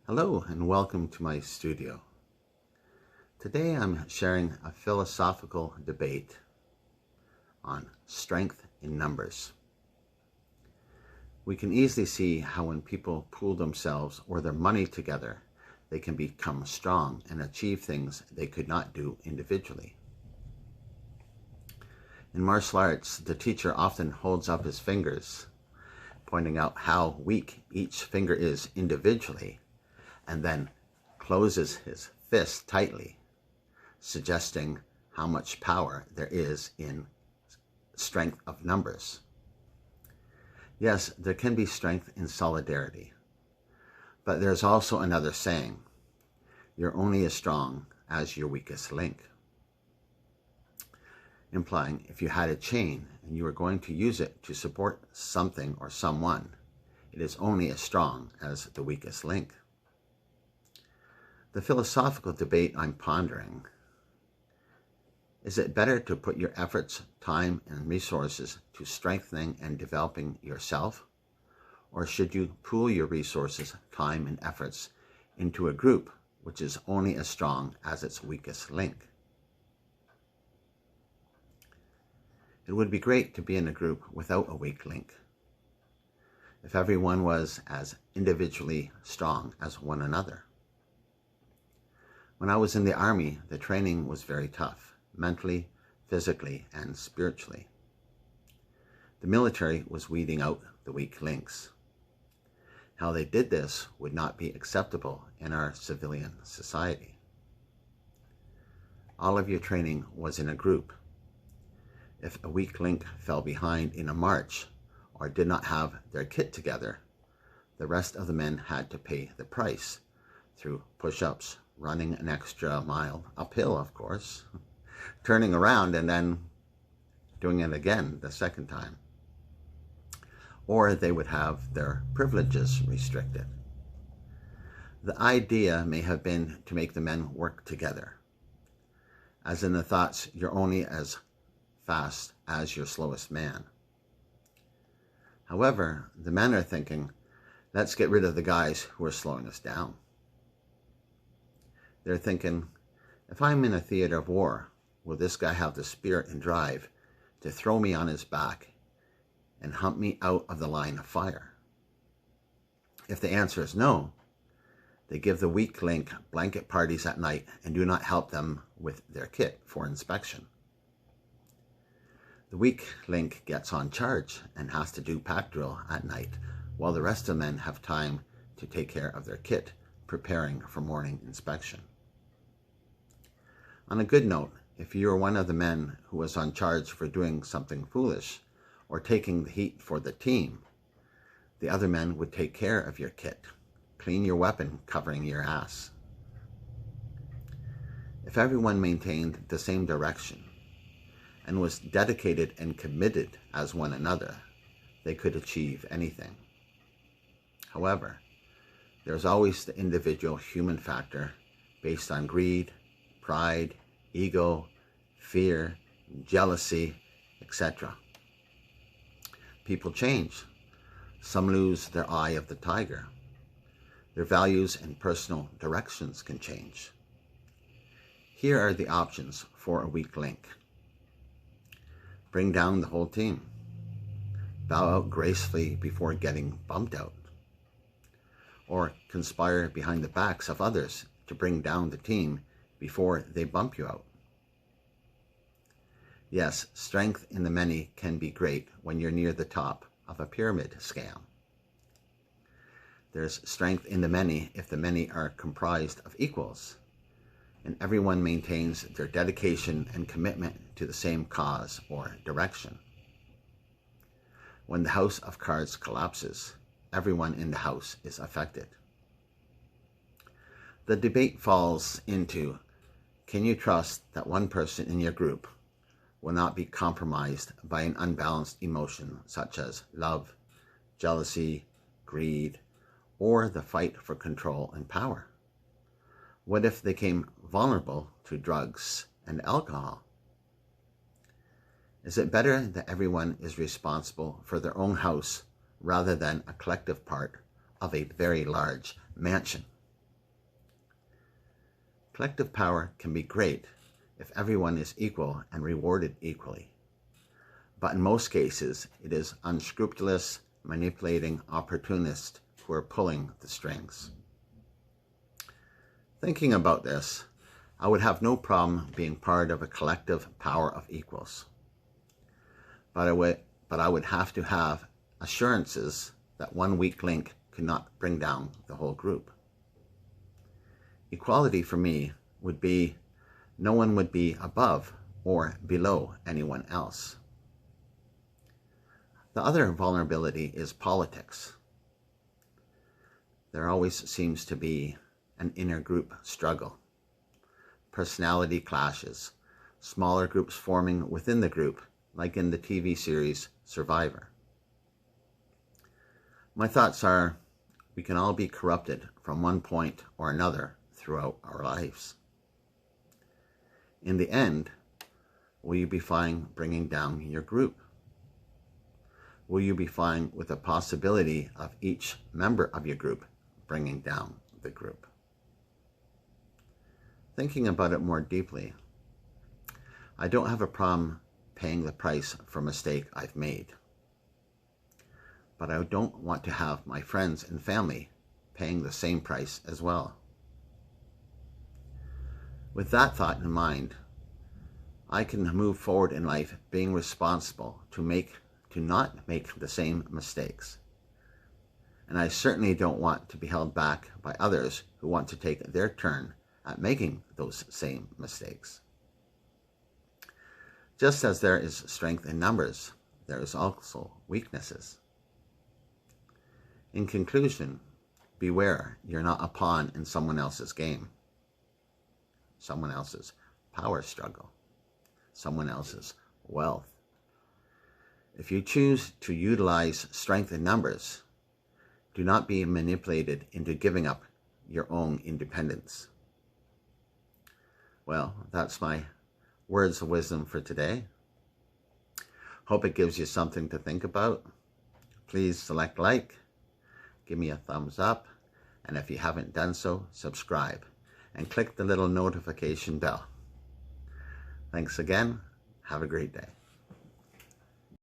Hello and welcome to my studio. Today I'm sharing a philosophical debate on strength in numbers. We can easily see how when people pool themselves or their money together, they can become strong and achieve things they could not do individually. In martial arts, the teacher often holds up his fingers, pointing out how weak each finger is individually, and then closes his fist tightly, suggesting how much power there is in strength of numbers. Yes, there can be strength in solidarity, but there's also another saying, you're only as strong as your weakest link, implying if you had a chain and you were going to use it to support something or someone, it is only as strong as the weakest link. The philosophical debate I'm pondering: is it better to put your efforts, time, and resources to strengthening and developing yourself? Or should you pool your resources, time, and efforts into a group which is only as strong as its weakest link? It would be great to be in a group without a weak link, if everyone was as individually strong as one another. When I was in the army, the training was very tough, mentally, physically, and spiritually. The military was weeding out the weak links. How they did this would not be acceptable in our civilian society. All of your training was in a group. If a weak link fell behind in a march or did not have their kit together, the rest of the men had to pay the price through push-ups, running an extra mile uphill, of course, turning around and then doing it again the second time. Or they would have their privileges restricted. The idea may have been to make the men work together, as in the thoughts, you're only as fast as your slowest man. However, the men are thinking, let's get rid of the guys who are slowing us down. They're thinking, if I'm in a theater of war, will this guy have the spirit and drive to throw me on his back and hump me out of the line of fire? If the answer is no, they give the weak link blanket parties at night and do not help them with their kit for inspection. The weak link gets on charge and has to do pack drill at night, while the rest of the men have time to take care of their kit, preparing for morning inspection. On a good note, if you are one of the men who was on charge for doing something foolish or taking the heat for the team, the other men would take care of your kit, clean your weapon covering your ass. If everyone maintained the same direction and was dedicated and committed as one another, they could achieve anything. However, there's always the individual human factor based on greed, pride, ego, fear, jealousy, etc. People change. Some lose their eye of the tiger. Their values and personal directions can change. Here are the options for a weak link. Bring down the whole team. Bow out gracefully before getting bumped out. Or conspire behind the backs of others to bring down the team before they bump you out. Yes, strength in the many can be great when you're near the top of a pyramid scale. There's strength in the many if the many are comprised of equals, and everyone maintains their dedication and commitment to the same cause or direction. When the house of cards collapses, everyone in the house is affected. The debate falls into, can you trust that one person in your group will not be compromised by an unbalanced emotion such as love, jealousy, greed, or the fight for control and power? What if they became vulnerable to drugs and alcohol? Is it better that everyone is responsible for their own house rather than a collective part of a very large mansion? Collective power can be great if everyone is equal and rewarded equally. But in most cases, it is unscrupulous, manipulating opportunists who are pulling the strings. Thinking about this, I would have no problem being part of a collective power of equals. But I would have to have assurances that one weak link could not bring down the whole group. Equality for me would be no one would be above or below anyone else. The other vulnerability is politics. There always seems to be an inner group struggle, personality clashes, smaller groups forming within the group, like in the TV series Survivor. My thoughts are, we can all be corrupted from one point or another throughout our lives. In the end, will you be fine bringing down your group? Will you be fine with the possibility of each member of your group bringing down the group? Thinking about it more deeply, I don't have a problem paying the price for a mistake I've made. But I don't want to have my friends and family paying the same price as well. With that thought in mind, I can move forward in life being responsible to not make the same mistakes. And I certainly don't want to be held back by others who want to take their turn at making those same mistakes. Just as there is strength in numbers, there is also weaknesses. In conclusion, beware you're not a pawn in someone else's game, someone else's power struggle, someone else's wealth. If you choose to utilize strength in numbers, do not be manipulated into giving up your own independence. Well, that's my words of wisdom for today. Hope it gives you something to think about. Please select like, give me a thumbs up, and if you haven't done so, subscribe and click the little notification bell. Thanks again. Have a great day.